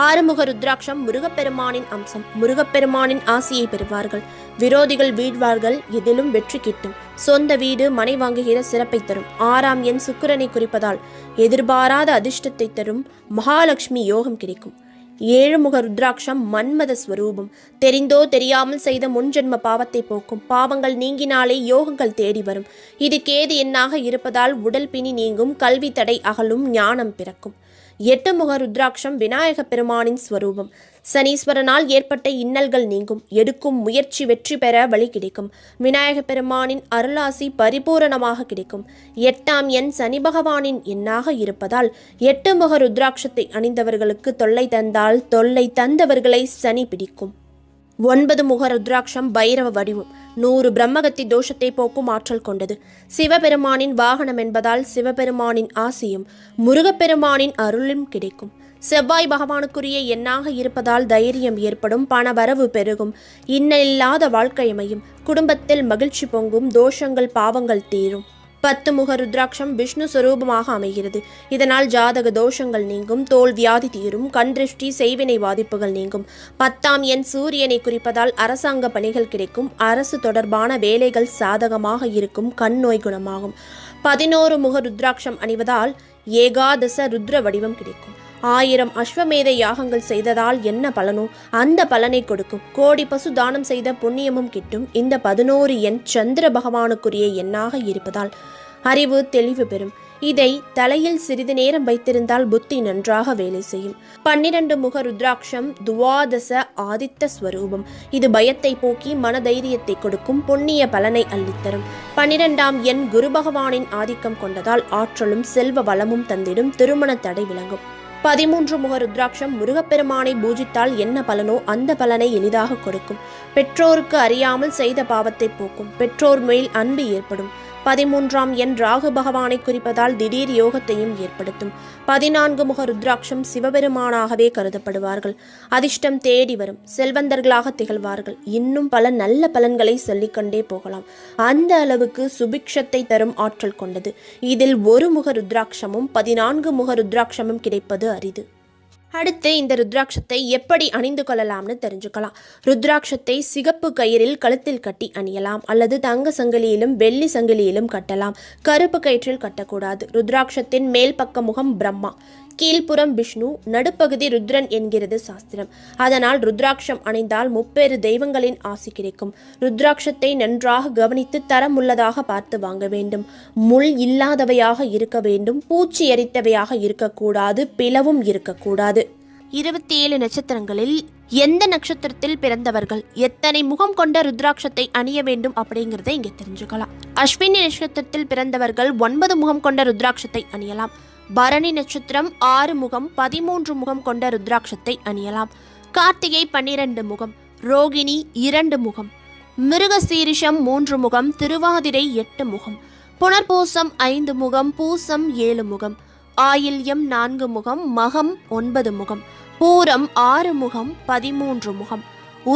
6 முக ருத்ராட்சம் முருகப்பெருமானின் அம்சம். முருகப்பெருமானின் ஆசியை பெறுவார்கள். விரோதிகள் வீழ்வார்கள். எதிலும் வெற்றி கிட்டும். சொந்த வீடு, மனை வாங்குகிற சிறப்பை தரும். 6ஆம் எண் சுக்கிரனை குறிப்பதால் எதிர்பாராத அதிர்ஷ்டத்தை தரும். மகாலட்சுமி யோகம் கிடைக்கும். ஏழுமுக ருத்ராட்சம் மன்மத ஸ்வரூபம். தெரிந்தோ தெரியாமல் செய்த முன்ஜென்ம பாவத்தை போக்கும். பாவங்கள் நீங்கினாலே யோகங்கள் தேடி வரும். இது கேது எண்ணாக இருப்பதால் உடல் பிணி நீங்கும், கல்வி தடை அகலும், ஞானம் பிறக்கும். எட்டுமுக ருத்ராட்சம் விநாயக பெருமானின் ஸ்வரூபம். சனீஸ்வரனால் ஏற்பட்ட இன்னல்கள் நீங்கும். எடுக்கும் முயற்சி வெற்றி பெற வழி கிடைக்கும். விநாயக பெருமானின் அருளாசி பரிபூரணமாக கிடைக்கும். 8ஆம் எண் சனி பகவானின் எண்ணாக இருப்பதால் 8முக ருத்ராட்சத்தை அணிந்தவர்களுக்கு தொல்லை தந்தால் தொல்லை தந்தவர்களை சனி பிடிக்கும். 9 முக ருத்ராட்சம் பைரவ வடிவம். 100 பிரம்மகத்தி தோஷத்தை போக்கும் ஆற்றல் கொண்டது. சிவபெருமானின் வாகனம் என்பதால் சிவபெருமானின் ஆசியும் முருகப்பெருமானின் அருளும் கிடைக்கும். செவ்வாய் பகவானுக்குரிய எண்ணாக இருப்பதால் தைரியம் ஏற்படும், பணவரவு பெருகும், இன்னலில்லாத வாழ்க்கையமையும், குடும்பத்தில் மகிழ்ச்சி பொங்கும், தோஷங்கள் பாவங்கள் தீரும். 10 முக ருத்ராட்சம் விஷ்ணு சுரூபமாக அமைகிறது. இதனால் ஜாதக தோஷங்கள் நீங்கும், தோல் வியாதி தீரும், கண்திருஷ்டி செய்வினை பாதிப்புகள் நீங்கும். 10ஆம் எண் சூரியனை குறிப்பதால் அரசாங்க பணிகள் கிடைக்கும், அரசு தொடர்பான வேலைகள் சாதகமாக இருக்கும், கண் நோய் குணமாகும். 11 முக ருத்ராட்சம் அணிவதால் ஏகாதச ருத்ர வடிவம் கிடைக்கும். 1000 அஸ்வமேத யாகங்கள் செய்ததால் என்ன பலனோ அந்த பலனை கொடுக்கும். கோடி பசு தானம் செய்த புண்ணியமும் கிட்டும். இந்த 11 எண் சந்திர பகவானுக்குரிய எண்ணாக இருப்பதால் அறிவு தெளிவு பெறும். இதை தலையில் சிறிது நேரம் வைத்திருந்தால் புத்தி நன்றாக வேலை செய்யும். 12 முக ருத்ராட்சம் துவாதச ஆதித்த ஸ்வரூபம். இது பயத்தை போக்கி மனதைரியத்தை கொடுக்கும், புண்ணிய பலனை அள்ளித்தரும். 12ஆம் எண் குரு பகவானின் ஆதிக்கம் கொண்டதால் ஆற்றலும் செல்வ வளமும் தந்திடும், திருமண தடை விளங்கும். 13 முக ருத்ராட்சம் முருகப்பெருமானை பூஜித்தால் என்ன பலனோ அந்த பலனை எளிதாக கொடுக்கும். பெற்றோருக்கு அறியாமல் செய்த பாவத்தை போக்கும், பெற்றோர் மேல் அன்பு ஏற்படும். 13ஆம் எண் ராகு பகவானை குறிப்பதால் திடீர் யோகத்தையும் ஏற்படுத்தும். 14 முக ருத்ராட்சம் சிவபெருமானாகவே கருதப்படுவார்கள். அதிர்ஷ்டம் தேடி வரும், செல்வந்தர்களாக திகழ்வார்கள். இன்னும் பல நல்ல பலன்களை சொல்லிக்கொண்டே போகலாம். அந்த அளவுக்கு சுபிக்ஷத்தை தரும் ஆற்றல் கொண்டது. இதில் 1 முக ருத்ராட்சமும் 14 முக ருத்ராட்சமும் கிடைப்பது அரிது. அடுத்து இந்த ருத்ராட்சத்தை எப்படி அணிந்து கொள்ளலாம்னு தெரிஞ்சுக்கலாம். ருத்ராட்சத்தை சிகப்பு கயிறில் கழுத்தில் கட்டி அணியலாம், அல்லது தங்க சங்கிலியிலும் வெள்ளி சங்கிலியிலும் கட்டலாம். கருப்பு கயிற்றில் கட்டக்கூடாது. ருத்ராட்சத்தின் மேல் பக்க முகம் பிரம்மா, கீழ்ப்புறம் விஷ்ணு, நடுப்பகுதி ருத்ரன் என்கிறது சாஸ்திரம். அதனால் ருத்ராட்சம் அணிந்தால் 30 தெய்வங்களின் ஆசி கிடைக்கும். ருத்ராட்சத்தை நன்றாக கவனித்து தரம் உள்ளதாக பார்த்து வாங்க வேண்டும். முள் இல்லாதவையாக இருக்க வேண்டும். பூச்சி எரித்தவையாக இருக்கக்கூடாது. பிளவும் இருக்கக்கூடாது. 27 நட்சத்திரங்களில் எந்த நட்சத்திரத்தில் பிறந்தவர்கள் எத்தனை முகம் கொண்ட ருத்ராட்சத்தை அணிய வேண்டும் அப்படிங்கிறத இங்கே தெரிஞ்சுக்கலாம். அஸ்வினி நட்சத்திரத்தில் பிறந்தவர்கள் 9 முகம் கொண்ட ருத்ராட்சத்தை அணியலாம். பரணி நட்சத்திரம் 6 முகம் 13 முகம் கொண்ட ருத்ராட்சத்தை அணியலாம். கார்த்திகை 12 முகம், ரோகிணி 2 முகம், மிருகசீரிஷம் 3 முகம், திருவாதிரை 8 முகம், புனர்பூசம் 5 முகம், பூசம் 7 முகம், ஆயில்யம் 4 முகம், மகம் 9 முகம், பூரம் 6 முகம் 13 முகம்,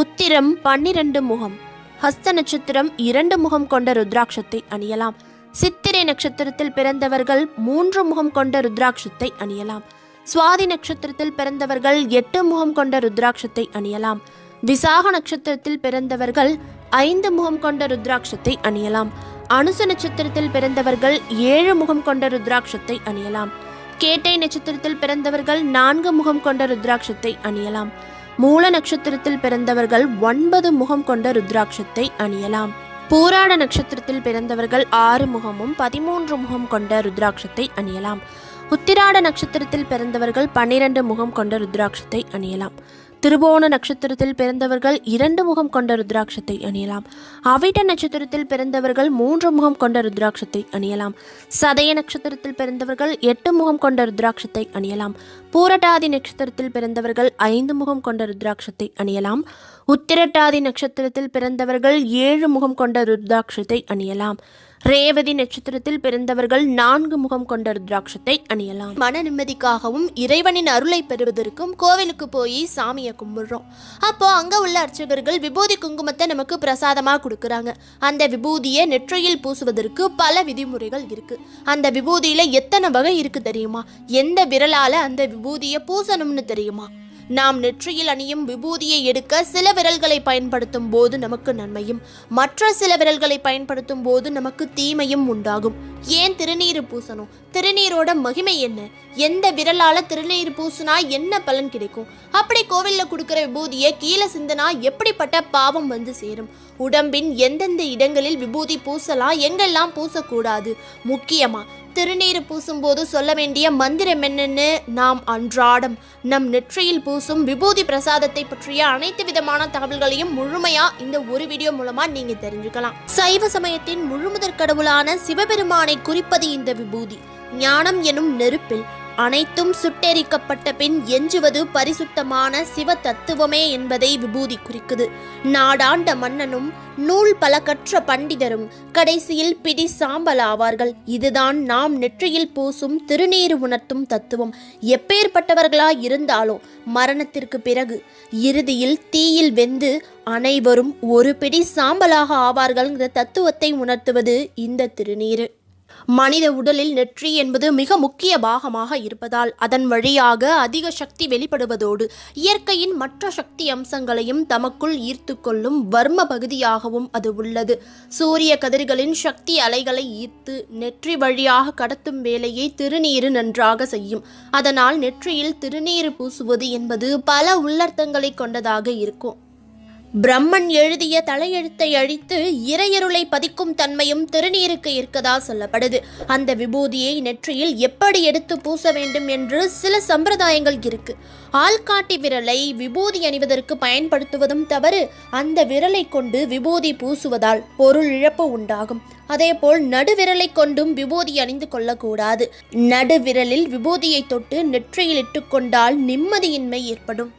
உத்திரம் 12 முகம், ஹஸ்த நட்சத்திரம் 2 முகம் கொண்ட ருத்ராட்சத்தை அணியலாம். சித்திரை நட்சத்திரத்தில் பிறந்தவர்கள் 3 முகம் கொண்ட ருத்ராட்சத்தை அணியலாம். சுவாதி நட்சத்திரத்தில் பிறந்தவர்கள் 8 முகம் கொண்ட ருத்ராட்சத்தை அணியலாம். விசாக நட்சத்திரத்தில் பிறந்தவர்கள் 5 முகம் கொண்ட ருத்ராட்சத்தை அணியலாம். அனுச நட்சத்திரத்தில் பிறந்தவர்கள் 7 முகம் கொண்ட ருத்ராட்சத்தை அணியலாம். கேட்டை நட்சத்திரத்தில் பிறந்தவர்கள் 4 முகம் கொண்ட ருத்ராட்சத்தை அணியலாம். மூல நட்சத்திரத்தில் பிறந்தவர்கள் 9 முகம் கொண்ட ருத்ராட்சத்தை அணியலாம். பூராட நட்சத்திரத்தில் பிறந்தவர்கள் 6 முகமும் 13 முகம் கொண்ட ருத்ராட்சத்தை அணியலாம். உத்திராட நட்சத்திரத்தில் பிறந்தவர்கள் 12 முகம் கொண்ட ருத்ராட்சத்தை அணியலாம். திருவோண நட்சத்திரத்தில் பிறந்தவர்கள் 2 முகம் கொண்ட ருத்ராட்சத்தை அணியலாம். அவிட்ட நட்சத்திரத்தில் பிறந்தவர்கள் 3 முகம் கொண்ட ருத்ராட்சத்தை அணியலாம். சதய நட்சத்திரத்தில் பிறந்தவர்கள் 8 முகம் கொண்ட ருத்ராட்சத்தை அணியலாம். பூரட்டாதி நட்சத்திரத்தில் பிறந்தவர்கள் 5 முகம் கொண்ட ருத்ராட்சத்தை அணியலாம். உத்திரட்டாதி நட்சத்திரத்தில் பிறந்தவர்கள் 7 முகம் கொண்ட ருத்ராட்சத்தை அணியலாம். ரேவதி நட்சத்திரத்தில் பிறந்தவர்கள் 4 முகம் கொண்ட ருத்ராட்சத்தை அணியலாம். மன நிம்மதிக்காகவும் இறைவனின் அருளை பெறுவதற்கும் கோவிலுக்கு போய் சாமியை கும்பிடுறோம். அப்போ அங்க உள்ள அர்ச்சகர்கள் விபூதி குங்குமத்தை நமக்கு பிரசாதமா கொடுக்கறாங்க. அந்த விபூதியை நெற்றியில் பூசுவதற்கு பல விதிமுறைகள் இருக்கு. அந்த விபூதியில எத்தனை வகை இருக்கு தெரியுமா? எந்த விரலால அந்த விபூதியை பூசணும்னு தெரியுமா? நாம் நெற்றியில் அணியும் விபூதியை எடுக்க சில விரல்களை பயன்படுத்தும் போது நமக்கு நன்மையும், மற்ற சில விரல்களை பயன்படுத்தும் போது நமக்கு தீமையும் உண்டாகும். ஏன் திருநீறு பூசணும்? திருநீரோட மகிமை என்ன? எந்த விரலால திருநீர் பூசினா என்ன பலன் கிடைக்கும்? அப்படி கோவில்ல கொடுக்கிற விபூதியை கீழே சிந்தனா எப்படிப்பட்ட பாவம் வந்து சேரும்? உடம்பின் எந்தெந்த இடங்களில் விபூதி பூசலாம், எங்கெல்லாம் பூசக்கூடாது? முக்கியமா திருநீர் பூசும்போது சொல்ல வேண்டிய மந்திரம் என்னன்னு நாம் அன்றாடம் நம் நெற்றியில் பூசும் விபூதி பிரசாதத்தை பற்றிய அனைத்து விதமான தகவல்களையும் முழுமையா இந்த ஒரு வீடியோ மூலமா நீங்க தெரிஞ்சுக்கலாம். சைவ சமயத்தின் முழுமுதற் கடவுளான சிவபெருமானை குறிப்பது இந்த விபூதி. ஞானம் எனும் நெருப்பில் அனைத்தும் சுட்டெரிக்கப்பட்ட பின் எஞ்சுவது பரிசுத்தமான சிவ தத்துவமே என்பதை விபூதி குறிக்குது. நாடாண்ட மன்னனும் நூல் பல கற்ற பண்டிதரும் கடைசியில் பிடி சாம்பல் ஆவார்கள். இதுதான் நாம் நெற்றியில் பூசும் திருநீறு உணர்த்தும் தத்துவம். எப்பேற்பட்டவர்களாய் இருந்தாலோ மரணத்திற்கு பிறகு இறுதியில் தீயில் வெந்து அனைவரும் ஒரு பிடி சாம்பலாக ஆவார்கள் என்ற தத்துவத்தை உணர்த்துவது இந்த திருநீறு. மனித உடலில் நெற்றி என்பது மிக முக்கிய பாகமாக இருப்பதால் அதன் வழியாக அதிக சக்தி வெளிப்படுவதோடு இயற்கையின் மற்ற சக்தி அம்சங்களையும் தமக்குள் ஈர்த்து கொள்ளும் வர்ம பகுதியாகவும் அது உள்ளது. சூரிய கதிர்களின் சக்தி அலைகளை ஈர்த்து நெற்றி வழியாக கடத்தும் வேலையை திருநீறு நன்றாக செய்யும். அதனால் நெற்றியில் திருநீறு பூசுவது என்பது பல உள்ளர்த்தங்களை கொண்டதாக இருக்கும். பிரம்மன் எழுதிய தலையெழுத்தை அழித்து இறையருளை பதிக்கும் தன்மையும் திருநீருக்கு இருக்கதா சொல்லப்படுது. அந்த விபூதியை நெற்றியில் எப்படி எடுத்து பூச வேண்டும் என்று சில சம்பிரதாயங்கள் இருக்கு. ஆள்காட்டி விரலை விபூதி அணிவதற்கு பயன்படுத்துவதும் தவறு. அந்த விரலை கொண்டு விபூதி பூசுவதால் பொருள் இழப்பு உண்டாகும். அதேபோல் நடுவிரலை கொண்டும் விபூதி அணிந்து கொள்ளக்கூடாது. நடுவிரலில் விபூதியை தொட்டு நெற்றியில் இட்டுக்கொண்டால் நிம்மதியின்மை ஏற்படும்.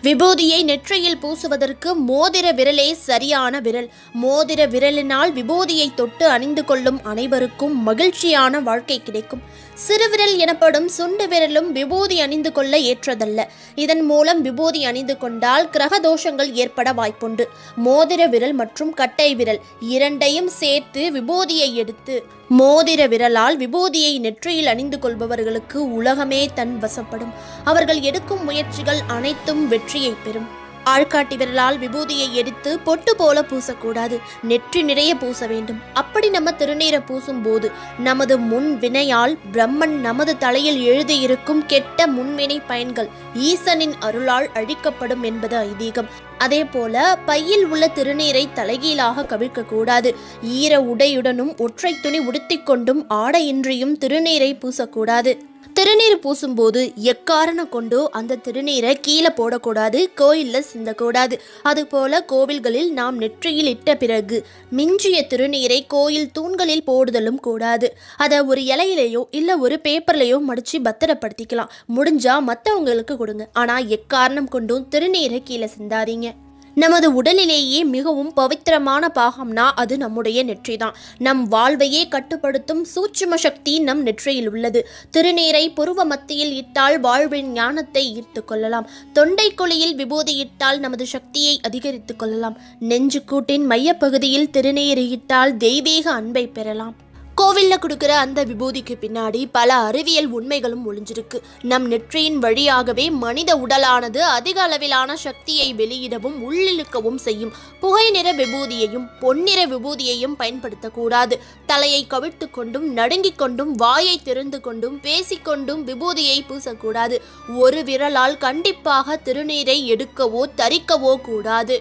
விபூதியை நெற்றியில் பூசுவதற்கு மோதிர விரலே சரியான விரல். மோதிர விரலினால் விபூதியை தொட்டு அணிந்து கொள்ளும் அனைவருக்கும் மகிழ்ச்சியான வாழ்க்கை கிடைக்கும். சிறுவிரல் எனப்படும் சுண்டு விரலும் விபூதி அணிந்து கொள்ள ஏற்றதல்ல. இதன் மூலம் விபூதி அணிந்து கொண்டால் கிரக தோஷங்கள் ஏற்பட வாய்ப்புண்டு. மோதிர விரல் மற்றும் கட்டை விரல் இரண்டையும் சேர்த்து விபூதியை எடுத்து மோதிர விரலால் விபூதியை நெற்றியில் அணிந்து கொள்பவர்களுக்கு உலகமே தன் வசப்படும். அவர்கள் எடுக்கும் முயற்சிகள் அனைத்தும் வெற்றியை பெறும். ஆள்காட்டி விரலால் விபூதியை எடுத்து பொட்டு போல பூசக்கூடாது. நெற்றி நிறைய பூச வேண்டும். அப்படி நம்ம திருநீரை பூசும் போது நமது முன் வினையால் பிரம்மன் நமது தலையில் எழுதியிருக்கும் கெட்ட முன்வினை பயன்கள் ஈசனின் அருளால் அழிக்கப்படும் என்பது ஐதீகம். அதே போல பையில் உள்ள திருநீரை தலைகீழாக கவிழ்க்க கூடாது. ஈர உடையுடனும் ஒற்றை துணி உடுத்திக் கொண்டும் ஆடையின்றியும் திருநீரை பூசக்கூடாது. திருநீர் பூசும்போது எக்காரணம் கொண்டோ அந்த திருநீரை கீழே போடக்கூடாது, கோயிலில் சிந்தக்கூடாது. அதுபோல கோவில்களில் நாம் நெற்றியில் இட்ட பிறகு மிஞ்சிய திருநீரை கோயில் தூண்களில் போடுதலும் கூடாது. அதை ஒரு இலையிலையோ இல்லை ஒரு பேப்பர்லையோ மடித்து பத்திரப்படுத்திக்கலாம். முடிஞ்சா மற்றவங்களுக்கு கொடுங்க. ஆனால் எக்காரணம் கொண்டும் திருநீரை கீழே சிந்தாதீங்க. நமது உடலிலேயே மிகவும் பவித்திரமான பாகம்னா அது நம்முடைய நெற்றி தான். நம் வாழ்வையே கட்டுப்படுத்தும் சூட்சும சக்தி நம் நெற்றியில் உள்ளது. திருநீரை புருவ மத்தியில் இட்டால் வாழ்வின் ஞானத்தை ஈர்த்து கொள்ளலாம். தொண்டை குழியில் விபூதி இட்டால் நமது சக்தியை அதிகரித்து கொள்ளலாம். நெஞ்சு கூட்டின் மையப்பகுதியில் திருநீர் இட்டால் தெய்வீக அன்பை பெறலாம். கோவில்ல கொடுக்கிற அந்த விபூதிக்கு பின்னாடி பல அறிவியல் உண்மைகளும் ஒளிஞ்சிருக்கு. நம் நெற்றியின் வழியாகவே மனித உடலானது அதிக அளவிலான சக்தியை வெளியிடவும் உள்ளிழுக்கவும் செய்யும். புகை நிற விபூதியையும் பொன்னிற விபூதியையும் பயன்படுத்தக்கூடாது. தலையை கவிழ்த்து கொண்டும் நடுங்கிக் கொண்டும் வாயை திறந்து கொண்டும் பேசிக்கொண்டும் விபூதியை பூசக்கூடாது. ஒரு விரலால் கண்டிப்பாக திருநீரை எடுக்கவோ தரிக்கவோ கூடாது.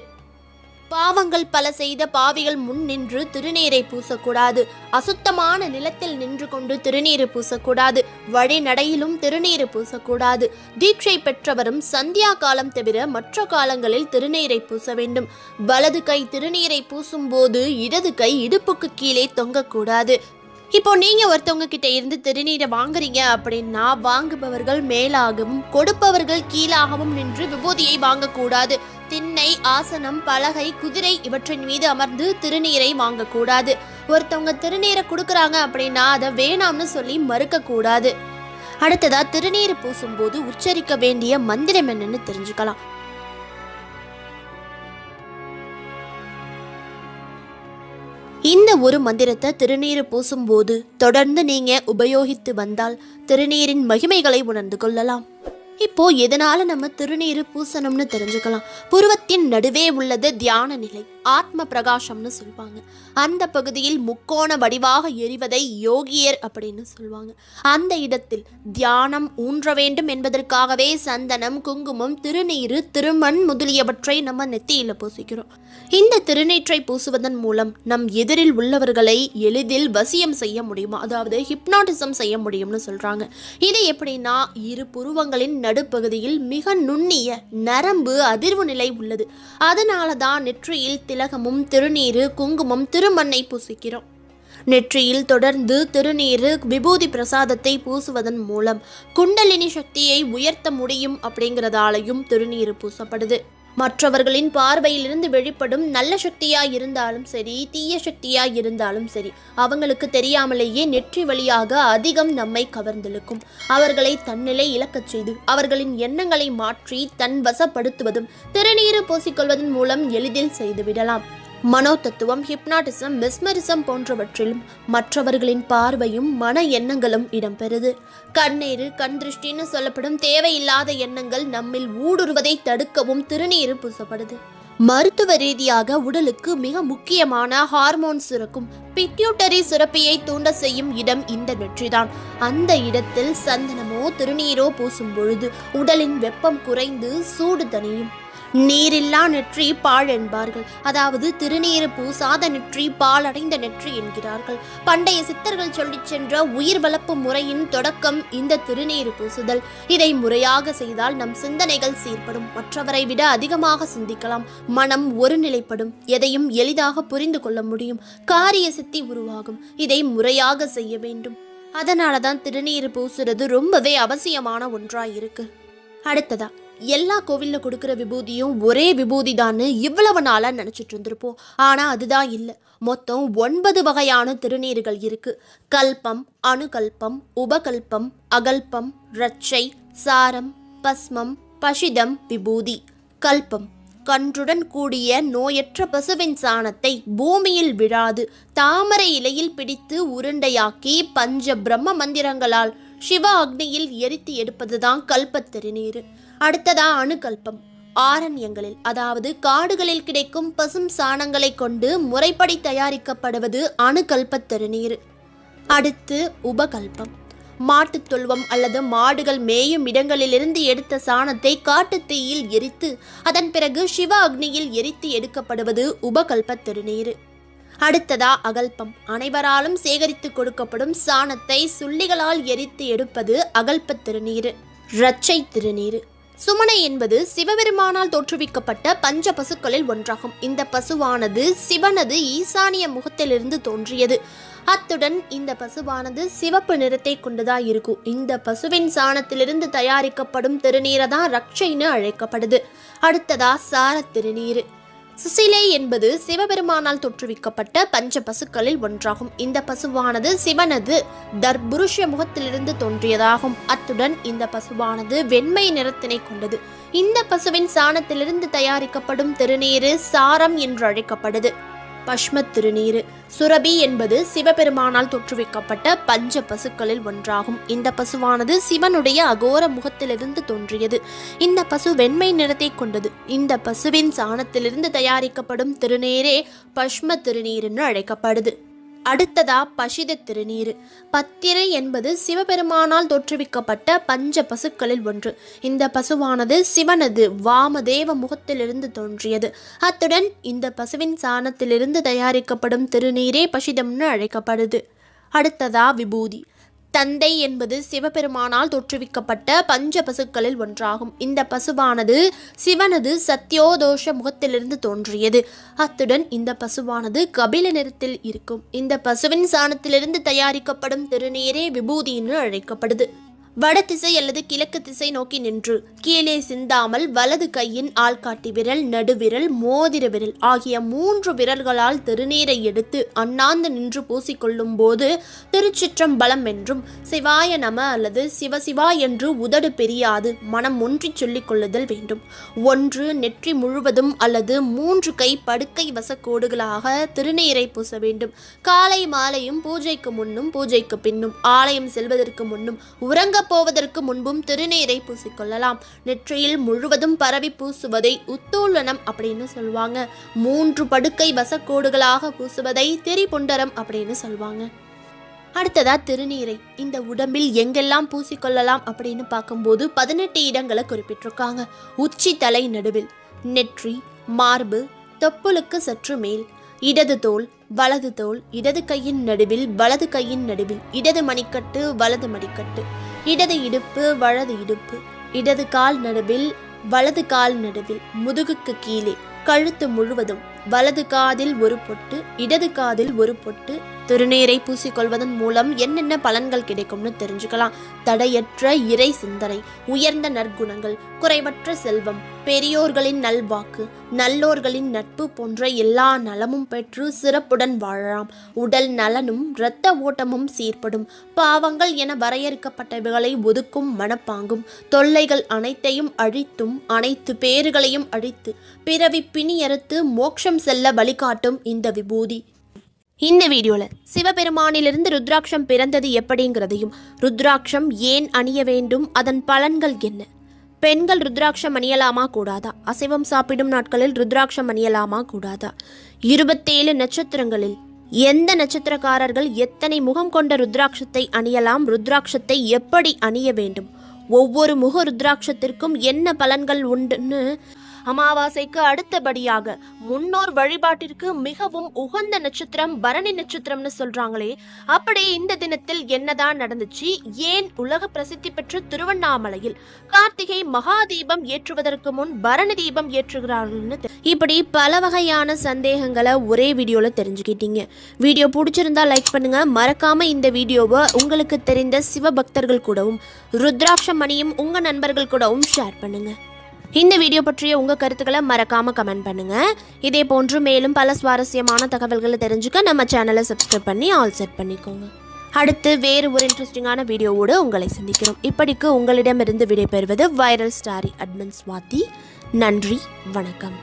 பாவங்கள் பல செய்த பாவிகள் முன் நின்று திருநீரை பூசக்கூடாது. அசுத்தமான நிலத்தில் நின்று கொண்டு திருநீரை பூசக்கூடாது. வழிநடையிலும் திருநீரை பூசக்கூடாது. தீட்சை பெற்றவரும் சந்தியா காலம் தவிர மற்ற காலங்களில் திருநீரை பூச வேண்டும். வலது கை திருநீரை பூசும்போது இடது கை இடுப்புக்கு கீழே தொங்கக்கூடாது. இப்போ நீங்க ஒருத்தவங்க கிட்ட இருந்து திருநீரை வாங்குறீங்க அப்படின்னா வாங்குபவர்கள் மேலாகவும் கொடுப்பவர்கள் கீழாகவும் நின்று விபூதியை வாங்கக்கூடாது. திண்ணை, ஆசனம், பலகை, குதிரை இவற்றின் மீது அமர்ந்து திருநீரை வாங்கக்கூடாது. ஒருத்தவங்க திருநீரை கொடுக்குறாங்க அப்படின்னா அதை வேணாம்னு சொல்லி மறுக்க கூடாது. அடுத்ததா திருநீர் பூசும்போது உச்சரிக்க வேண்டிய மந்திரம் என்னன்னு தெரிஞ்சுக்கலாம். இந்த ஒரு மந்திரத்தை திருநீர் பூசும்போது தொடர்ந்து நீங்க உபயோகித்து வந்தால் திருநீரின் மகிமைகளை உணர்ந்து கொள்ளலாம். இப்போ எதனால நம்ம திருநீறு பூசணும்னு தெரிஞ்சுக்கலாம். புருவத்தின் நடுவே உள்ளது தியான நிலை, ஆத்ம பிரகாசம்னு சொல்லுவாங்க. அந்த பகுதியில் முக்கோண வடிவாக எரிவதை யோகியர் அப்படின்னு சொல்லுவாங்க. அந்த இடத்தில் தியானம் ஊன்ற வேண்டும் என்பதற்காகவே சந்தனம், குங்குமம், திருநீரு, திருமண் முதலியவற்றை நம்ம நெத்தியில பூசிக்கிறோம். இந்த திருநீற்றை பூசுவதன் மூலம் நம் எதிரில் உள்ளவர்களை எளிதில் வசியம் செய்ய முடியுமா, அதாவது ஹிப்னாட்டிசம் செய்ய முடியும்னு சொல்றாங்க. இது எப்படின்னா, இரு புருவங்களின் நடுப்பகுதியில் மிக நுண்ணிய நரம்பு அதிர்வு நிலை உள்ளது. அதனால தான் நெற்றியில் திலகமும் திருநீரு, குங்குமம், திருமண்ணை பூசிக்கிறோம். நெற்றியில் தொடர்ந்து திருநீரு, விபூதி பிரசாதத்தை பூசுவதன் மூலம் குண்டலினி சக்தியை உயர்த்த முடியும் அப்படிங்கிறதாலையும் திருநீரு பூசப்படுது. மற்றவர்களின் பார்வையிலிருந்து வெளிப்படும் நல்ல சக்தியா இருந்தாலும் சரி, தீய சக்தியா இருந்தாலும் சரி, அவங்களுக்கு தெரியாமலேயே நெற்றி வழியாக அதிகம் நம்மை கவர்ந்தெழுக்கும். அவர்களை தன்னிலை இழக்கச் செய்து அவர்களின் எண்ணங்களை மாற்றி தன் வசப்படுத்துவதும் திருநீறு பூசிக்கொள்வதன் மூலம் எளிதில் செய்துவிடலாம். மனோ தத்துவம், ஹிப்னாட்டிசம், மெஸ்மரிசம் போன்றவற்றிலும் மற்றவர்களின் பார்வையும் மன எண்ணங்களும் இடம்பெறுது. கண்ணீரு, கண் திருஷ்டின்னு சொல்லப்படும் தேவையில்லாத எண்ணங்கள் நம்மில் ஊடுருவதை தடுக்கவும் திருநீறு பூசப்படுது. மருத்துவ ரீதியாக உடலுக்கு மிக முக்கியமான ஹார்மோன் சுரக்கும் பிட்யூட்டரி சுரப்பியை தூண்ட செய்யும் இடம் இந்த நெற்றிதான். அந்த இடத்தில் சந்தனமோ திருநீரோ பூசும் பொழுது உடலின் வெப்பம் குறைந்து சூடு தணியும். நீரில்லா நெற்றி பாழ் என்பார்கள். அதாவது திருநீறு பூசாத நெற்றி பாலடைந்த நெற்றி என்கிறார்கள். பண்டைய சித்தர்கள் சொல்லிச் சென்ற உயிர் வளர்ப்பு முறையின் தொடக்கம் இந்த திருநீறு பூசுதல். இதை முறையாக செய்தால் நம் சிந்தனைகள் சீர்படும், மற்றவரை விட அதிகமாக சிந்திக்கலாம், மனம் ஒருநிலைப்படும், எதையும் எளிதாக புரிந்து கொள்ள முடியும், காரிய சித்தி உருவாகும். இதை முறையாக செய்ய வேண்டும். அதனாலதான் திருநீறு பூசுறது ரொம்பவே அவசியமான ஒன்றாய் இருக்கு. அடுத்ததா, எல்லா கோவில்ல கொடுக்குற விபூதியும் ஒரே விபூதி தான்னு இவ்வளவு நாளா நினைச்சிட்டு இருந்திருப்போம். ஆனா அதுதான் இல்லை. மொத்தம் 9 வகையான திருநீர்கள் இருக்கு. கல்பம், அணுகல்பம், உபகல்பம், அகல்பம், ரட்சை, சாரம், பஸ்மம், பஷிதம், விபூதி. கல்பம் கன்றுடன் கூடிய நோயற்ற பசுவின் சாணத்தை பூமியில் விழாது தாமரை இலையில் பிடித்து உருண்டையாக்கி பஞ்ச பிரம்ம மந்திரங்களால் சிவ அக்னியில் எரித்து எடுப்பதுதான் கல்பத் திருநீரு. அடுத்ததா அணுகல்பம். ஆரண்யங்களில், அதாவது காடுகளில் கிடைக்கும் பசும் சாணங்களை கொண்டு முறைப்படி தயாரிக்கப்படுவது அணுகல்பத் திருநீரு. அடுத்து உபகல்பம். மாட்டுத் தொழுவம் அல்லது மாடுகள் மேயும் இடங்களிலிருந்து எடுத்த சாணத்தை காட்டுத் தீயில் எரித்து அதன் பிறகு சிவ அக்னியில் எரித்து எடுக்கப்படுவது உபகல்பத் திருநீரு. அடுத்ததா அகல்பம். அனைவராலும் சேகரித்து கொடுக்கப்படும் சாணத்தை சுள்ளிகளால் எரித்து எடுப்பது அகல்பத் திருநீரு. ரட்சை திருநீரு. சுமனை என்பது சிவபெருமானால் தோற்றுவிக்கப்பட்ட பஞ்ச பசுக்களில் ஒன்றாகும். இந்த பசுவானது சிவனது ஈசானிய முகத்திலிருந்து தோன்றியது. அத்துடன் இந்த பசுவானது சிவப்பு நிறத்தை கொண்டதா இருக்கும். இந்த பசுவின் சாணத்திலிருந்து தயாரிக்கப்படும் திருநீரை தான் ரட்சைன்னு அழைக்கப்படுது. அடுத்ததா சார திருநீரு. சுசிலை என்பது சிவபெருமானால் தோற்றுவிக்கப்பட்ட பஞ்ச பசுக்களில் ஒன்றாகும். இந்த பசுவானது சிவனது தர்புருஷ முகத்திலிருந்து தோன்றியதாகும். அத்துடன் இந்த பசுவானது வெண்மை நிறத்தினை கொண்டது. இந்த பசுவின் சாணத்திலிருந்து தயாரிக்கப்படும் திருநீரு சாரம் என்று அழைக்கப்படுது. பஷ்ம திருநீரு. சுரபி என்பது சிவபெருமானால் தோற்றுவிக்கப்பட்ட பஞ்ச பசுக்களில் ஒன்றாகும். இந்த பசுவானது சிவனுடைய அகோர முகத்திலிருந்து தோன்றியது. இந்த பசு வெண்மை நிறத்தை கொண்டது. இந்த பசுவின் சாணத்திலிருந்து தயாரிக்கப்படும் திருநீரே பஷ்ம திருநீர்னு அழைக்கப்படுது. அடுத்ததா பஷித திருநீரு. பத்திரை என்பது சிவபெருமானால் தோற்றுவிக்கப்பட்ட பஞ்ச பசுக்களில் ஒன்று. இந்த பசுவானது சிவனது வாமதேவ முகத்திலிருந்து தோன்றியது. அத்துடன் இந்த பசுவின் சாணத்திலிருந்து தயாரிக்கப்படும் திருநீரே பஷிதம்னு அழைக்கப்படுது. அடுத்ததா விபூதி. தந்தை என்பது சிவபெருமானால் தோற்றுவிக்கப்பட்ட பஞ்ச பசுக்களில் ஒன்றாகும். இந்த பசுவானது சிவனது சத்யோதோஷ முகத்திலிருந்து தோன்றியது. அத்துடன் இந்த பசுவானது கபில நிறத்தில் இருக்கும். இந்த பசுவின் சாணத்திலிருந்து தயாரிக்கப்படும் திருநீரே விபூதின்னு அழைக்கப்படுது. வடதிசை அல்லது கிழக்கு திசை நோக்கி நின்று கீழே சிந்தாமல் வலது கையின் ஆள்காட்டி விரல், நடுவிரல், மோதிர விரல் ஆகிய 3 விரல்களால் திருநீரை எடுத்து அண்ணாந்து நின்று பூசிக்கொள்ளும் போது திருச்சிற்றம்பலம் என்றும் சிவாய நம அல்லது சிவசிவா என்று உதடு பெரியாது மனம் ஒன்றி சொல்லிக் கொள்ளுதல் வேண்டும். 1 நெற்றி முழுவதும் அல்லது 3 கை படுக்கை வசக்கோடுகளாக திருநீரை பூச வேண்டும். காலை மாலையும் பூஜைக்கு முன்னும் பூஜைக்கு பின்னும் ஆலயம் செல்வதற்கு முன்னும் உறங்க உறங்கப்போவதற்கு முன்பும் திருநீரை பூசிக்கொள்ளலாம். நெற்றியில் முழுவதும் பரவி பூசுவதை உத்தோலனம் அப்படின்னு சொல்லுவாங்க. 3 படுக்கை வசக்கோடுகளாக பூசுவதை திரிபுண்டரம் அப்படின்னு சொல்லுவாங்க. அடுத்ததா திருநீரை இந்த உடம்பில் எங்கெல்லாம் பூசிக்கொள்ளலாம் அப்படின்னு பார்க்கும்போது 18 இடங்களை குறிப்பிட்டிருக்காங்க. உச்சி தலை நடுவில், நெற்றி, மார்பு, தொப்புளுக்கு சற்று மேல், இடது தோள், வலது தோள், இடது கையின் நடுவில், வலது கையின் நடுவில், இடது மணிக்கட்டு, வலது மணிக்கட்டு, இடது இடுப்பு, வலது இடுப்பு, இடது கால் நடுவில், வலது கால் நடுவில், முதுகுக்கு கீழே, கழுத்து முழுவதும், வலது காதில் ஒரு பொட்டு, இடது காதில் ஒரு பொட்டு. திருநீரை பூசிக்கொள்வதன் மூலம் என்னென்ன பலன்கள் கிடைக்கும்னு தெரிஞ்சுக்கலாம். தடையற்ற இறை சிந்தனை, உயர்ந்த நற்குணங்கள், குறைவற்ற செல்வம், பெரியோர்களின் நல்வாக்கு, நல்லோர்களின் நட்பு போன்ற எல்லா நலமும் பெற்று சிறப்புடன் வாழலாம். உடல் நலனும் இரத்த ஓட்டமும் சீர்படும். பாவங்கள் என வரையறுக்கப்பட்டவைகளை ஒதுக்கும் மனப்பாங்கும், தொல்லைகள் அனைத்தையும் அழித்தும் அனைத்து பேறுகளையும் அழித்து பிறவி பிணியறுத்து மோட்சம் செல்ல வழிகாட்டும் இந்த விபூதி. இந்த வீடியோவில் சிவபெருமானிலிருந்து ருத்ராட்சம் பிறந்தது எப்படிங்கிறதையும், ருத்ராட்சம் ஏன் அணிய வேண்டும், அதன் பலன்கள் என்ன, பெண்கள் ருத்ராட்சம் அணியலாமா கூடாதா, அசைவம் சாப்பிடும் நாட்களில் ருத்ராட்சம் அணியலாமா கூடாதா, 27 நட்சத்திரங்களில் எந்த நட்சத்திரக்காரர்கள் எத்தனை முகம் கொண்ட ருத்ராட்சத்தை அணியலாம், ருத்ராட்சத்தை எப்படி அணிய வேண்டும், ஒவ்வொரு முக ருத்ராட்சத்திற்கும் என்ன பலன்கள் உண்டுன்னு, அமாவாசைக்கு அடுத்தபடியாக முன்னோர் வழிபாட்டிற்கு மிகவும் உகந்த நட்சத்திரம் பரணி நட்சத்திரம்னு சொல்றாங்களே, அப்படி இந்த தினத்தில் என்னதான் நடந்துச்சு, ஏன் உலக பிரசித்தி பெற்ற திருவண்ணாமலையில் கார்த்திகை மகா தீபம் ஏற்றுவதற்கு முன் பரணி தீபம் ஏற்றுகிறார்கள்னு இப்படி பல வகையான சந்தேகங்களை ஒரே வீடியோல தெரிஞ்சுக்கிட்டீங்க. வீடியோ பிடிச்சிருந்தா லைக் பண்ணுங்க. மறக்காம இந்த வீடியோவை உங்களுக்கு தெரிந்த சிவபக்தர்கள் கூடவும் ருத்ராட்சம் அணியும் உங்க நண்பர்கள் கூடவும் ஷேர் பண்ணுங்க. இந்த வீடியோ பற்றிய உங்கள் கருத்துக்களை மறக்காமல் கமெண்ட் பண்ணுங்கள். இதே போன்று மேலும் பல சுவாரஸ்யமான தகவல்களை தெரிஞ்சுக்க நம்ம சேனலை சப்ஸ்கிரைப் பண்ணி ஆல் செட் பண்ணிக்கோங்க. அடுத்து வேறு ஒரு இன்ட்ரெஸ்டிங்கான வீடியோவோடு உங்களை சந்திக்கிறோம். இப்படிக்கு உங்களிடமிருந்து விடைபெறுவது வைரல் ஸ்டாரி அட்மின் ஸ்வாதி. நன்றி, வணக்கம்.